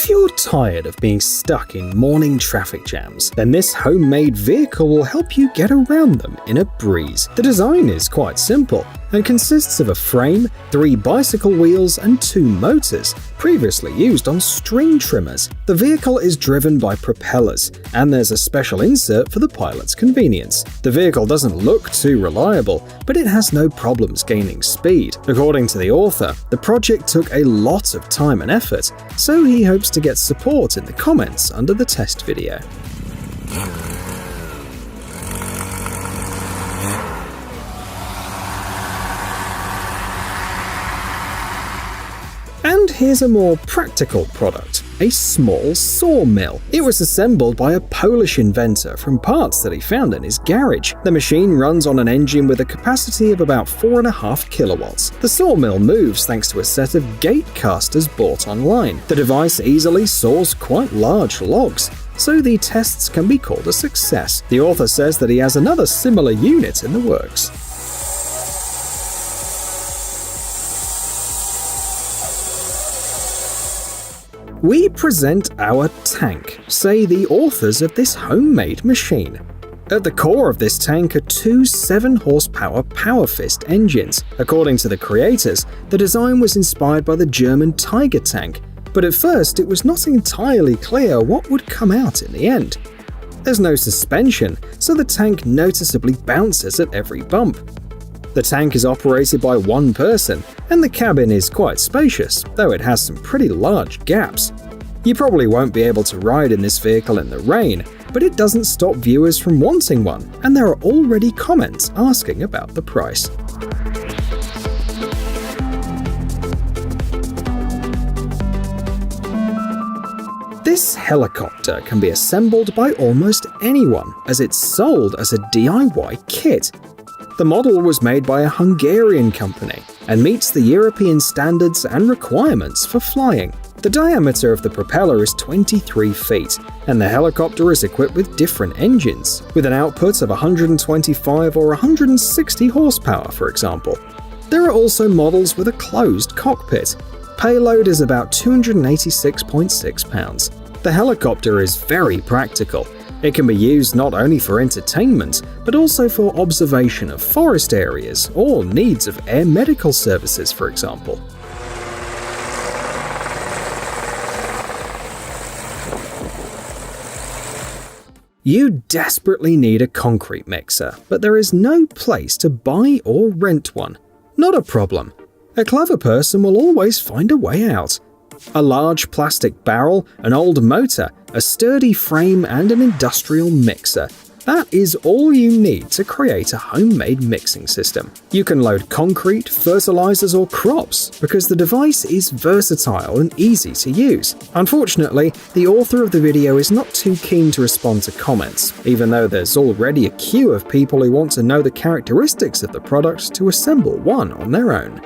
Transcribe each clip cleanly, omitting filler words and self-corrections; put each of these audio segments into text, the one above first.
If you're tired of being stuck in morning traffic jams, then this homemade vehicle will help you get around them in a breeze. The design is quite simple and consists of a frame, 3 bicycle wheels, and 2 motors, previously used on string trimmers. The vehicle is driven by propellers, and there's a special insert for the pilot's convenience. The vehicle doesn't look too reliable, but it has no problems gaining speed. According to the author, the project took a lot of time and effort, so he hopes to get support in the comments under the test video. And here's a more practical product, a small sawmill. It was assembled by a Polish inventor from parts that he found in his garage. The machine runs on an engine with a capacity of about 4.5 kilowatts. The sawmill moves thanks to a set of gate casters bought online. The device easily saws quite large logs, so the tests can be called a success. The author says that he has another similar unit in the works. We present our tank, say the authors of this homemade machine. At the core of this tank are 2 7-horsepower Power Fist engines. According to the creators, the design was inspired by the German Tiger tank, but at first it was not entirely clear what would come out in the end. There's no suspension, so the tank noticeably bounces at every bump. The tank is operated by 1 person, and the cabin is quite spacious, though it has some pretty large gaps. You probably won't be able to ride in this vehicle in the rain, but it doesn't stop viewers from wanting one, and there are already comments asking about the price. This helicopter can be assembled by almost anyone, as it's sold as a DIY kit. The model was made by a Hungarian company and meets the European standards and requirements for flying. The diameter of the propeller is 23 feet, and the helicopter is equipped with different engines, with an output of 125 or 160 horsepower, for example. There are also models with a closed cockpit. Payload is about 286.6 pounds. The helicopter is very practical. It can be used not only for entertainment, but also for observation of forest areas or needs of air medical services, for example. You desperately need a concrete mixer, but there is no place to buy or rent one. Not a problem. A clever person will always find a way out. A large plastic barrel, an old motor, a sturdy frame, and an industrial mixer. That is all you need to create a homemade mixing system. You can load concrete, fertilizers, or crops because the device is versatile and easy to use. Unfortunately, the author of the video is not too keen to respond to comments, even though there's already a queue of people who want to know the characteristics of the product to assemble one on their own.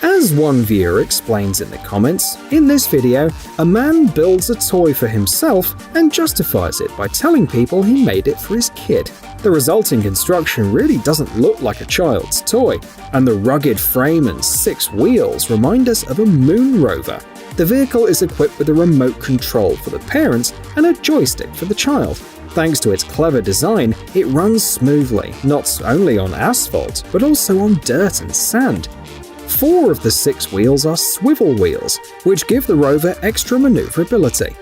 As one viewer explains in the comments, in this video, a man builds a toy for himself and justifies it by telling people he made it for his kid. The resulting construction really doesn't look like a child's toy, and the rugged frame and 6 wheels remind us of a moon rover. The vehicle is equipped with a remote control for the parents and a joystick for the child. Thanks to its clever design, it runs smoothly, not only on asphalt, but also on dirt and sand. 4 of the 6 wheels are swivel wheels, which give the rover extra maneuverability.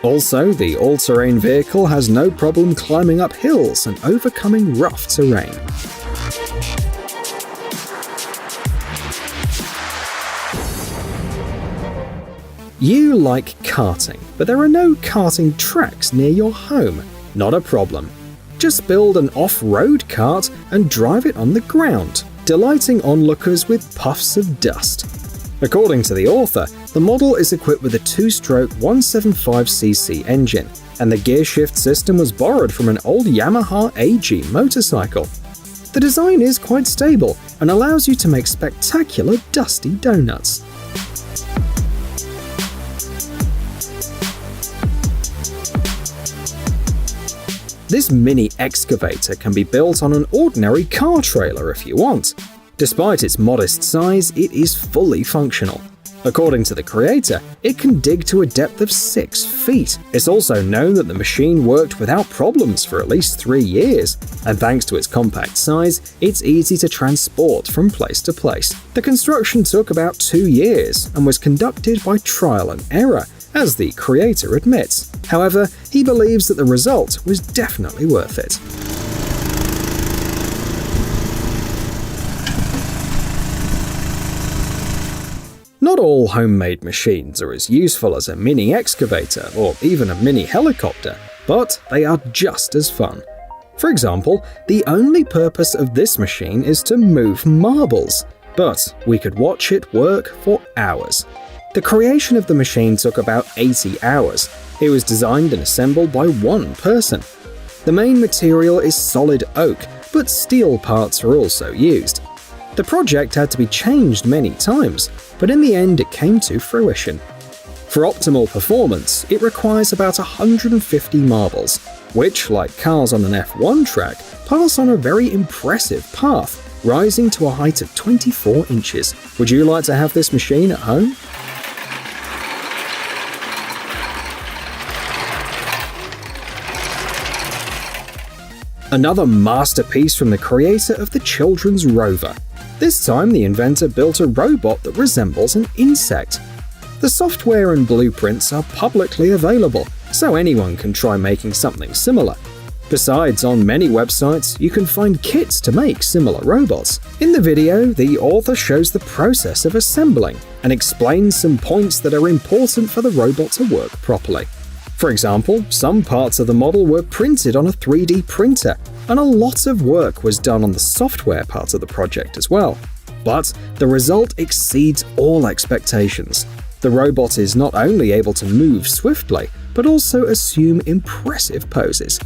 Also, the all-terrain vehicle has no problem climbing up hills and overcoming rough terrain. You like karting, but there are no karting tracks near your home. Not a problem. Just build an off-road kart and drive it on the ground, delighting onlookers with puffs of dust. According to the author, the model is equipped with a 2-stroke 175cc engine, and the gearshift system was borrowed from an old Yamaha AG motorcycle. The design is quite stable and allows you to make spectacular dusty donuts. This mini excavator can be built on an ordinary car trailer if you want. Despite its modest size, it is fully functional. According to the creator, it can dig to a depth of 6 feet. It's also known that the machine worked without problems for at least 3 years, and thanks to its compact size, it's easy to transport from place to place. The construction took about 2 years and was conducted by trial and error, as the creator admits. However, he believes that the result was definitely worth it. Not all homemade machines are as useful as a mini excavator or even a mini helicopter, but they are just as fun. For example, the only purpose of this machine is to move marbles, but we could watch it work for hours. The creation of the machine took about 80 hours. It was designed and assembled by one person. The main material is solid oak, but steel parts are also used. The project had to be changed many times, but in the end it came to fruition. For optimal performance, it requires about 150 marbles, which, like cars on an F1 track, pass on a very impressive path, rising to a height of 24 inches. Would you like to have this machine at home? Another masterpiece from the creator of the children's rover. This time, the inventor built a robot that resembles an insect. The software and blueprints are publicly available, so anyone can try making something similar. Besides, on many websites, you can find kits to make similar robots. In the video, the author shows the process of assembling and explains some points that are important for the robot to work properly. For example, some parts of the model were printed on a 3D printer, and a lot of work was done on the software part of the project as well. But the result exceeds all expectations. The robot is not only able to move swiftly, but also assume impressive poses.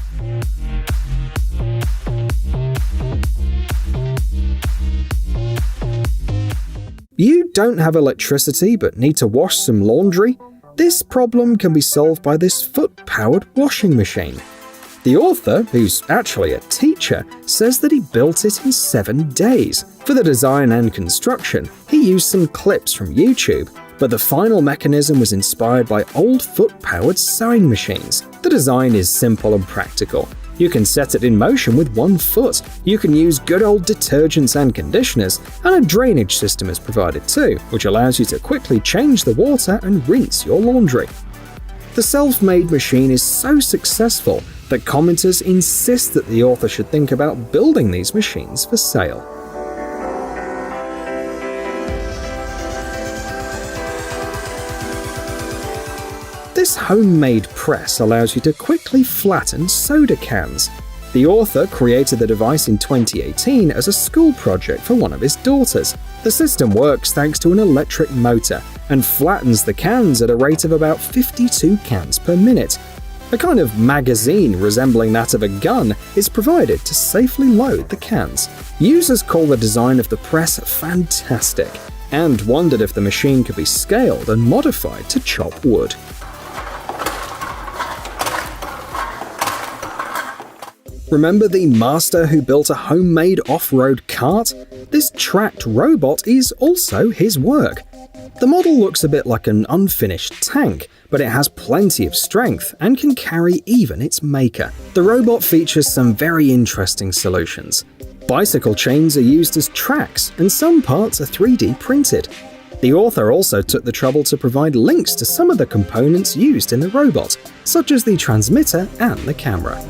You don't have electricity but need to wash some laundry? This problem can be solved by this foot-powered washing machine. The author, who's actually a teacher, says that he built it in 7 days. For the design and construction, he used some clips from YouTube, but the final mechanism was inspired by old foot-powered sewing machines. The design is simple and practical. You can set it in motion with 1 foot. You can use good old detergents and conditioners, and a drainage system is provided too, which allows you to quickly change the water and rinse your laundry. The self-made machine is so successful that commenters insist that the author should think about building these machines for sale. This homemade press allows you to quickly flatten soda cans. The author created the device in 2018 as a school project for one of his daughters. The system works thanks to an electric motor and flattens the cans at a rate of about 52 cans per minute. A kind of magazine resembling that of a gun is provided to safely load the cans. Users call the design of the press fantastic and wondered if the machine could be scaled and modified to chop wood. Remember the master who built a homemade off-road cart? This tracked robot is also his work. The model looks a bit like an unfinished tank, but it has plenty of strength and can carry even its maker. The robot features some very interesting solutions. Bicycle chains are used as tracks, and some parts are 3D printed. The author also took the trouble to provide links to some of the components used in the robot, such as the transmitter and the camera.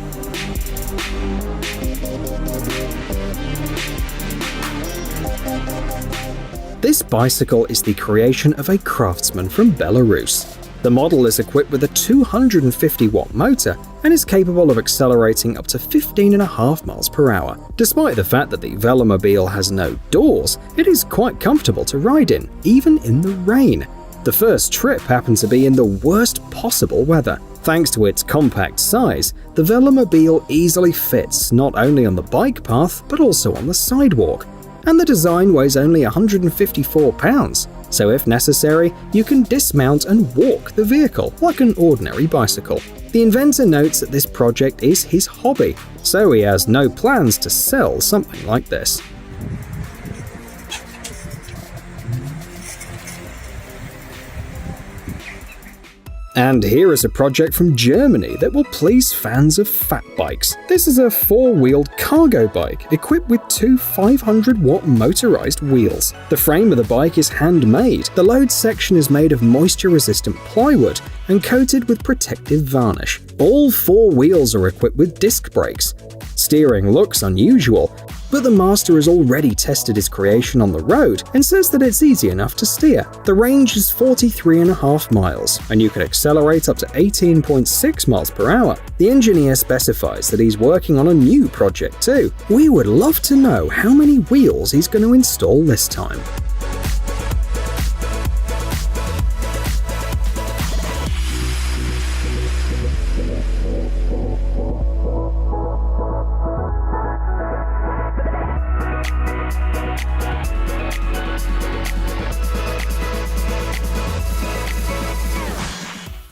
This bicycle is the creation of a craftsman from Belarus. The model is equipped with a 250-watt motor and is capable of accelerating up to 15.5 miles per hour. Despite the fact that the velomobile has no doors, it is quite comfortable to ride in, even in the rain. The first trip happened to be in the worst possible weather. Thanks to its compact size, the velomobile easily fits not only on the bike path but also on the sidewalk. And the design weighs only 154 pounds, so if necessary, you can dismount and walk the vehicle like an ordinary bicycle. The The inventor notes that this project is his hobby, so he has no plans to sell something like this. And here is a project from Germany that will please fans of fat bikes. This is a 4-wheeled cargo bike equipped with two 500-watt motorized wheels. The frame of the bike is handmade. The load section is made of moisture-resistant plywood and coated with protective varnish. All 4 wheels are equipped with disc brakes. Steering looks unusual, but the master has already tested his creation on the road and says that it's easy enough to steer. The range is 43.5 miles, and you can accelerate up to 18.6 miles per hour. The engineer specifies that he's working on a new project too. We would love to know how many wheels he's going to install this time.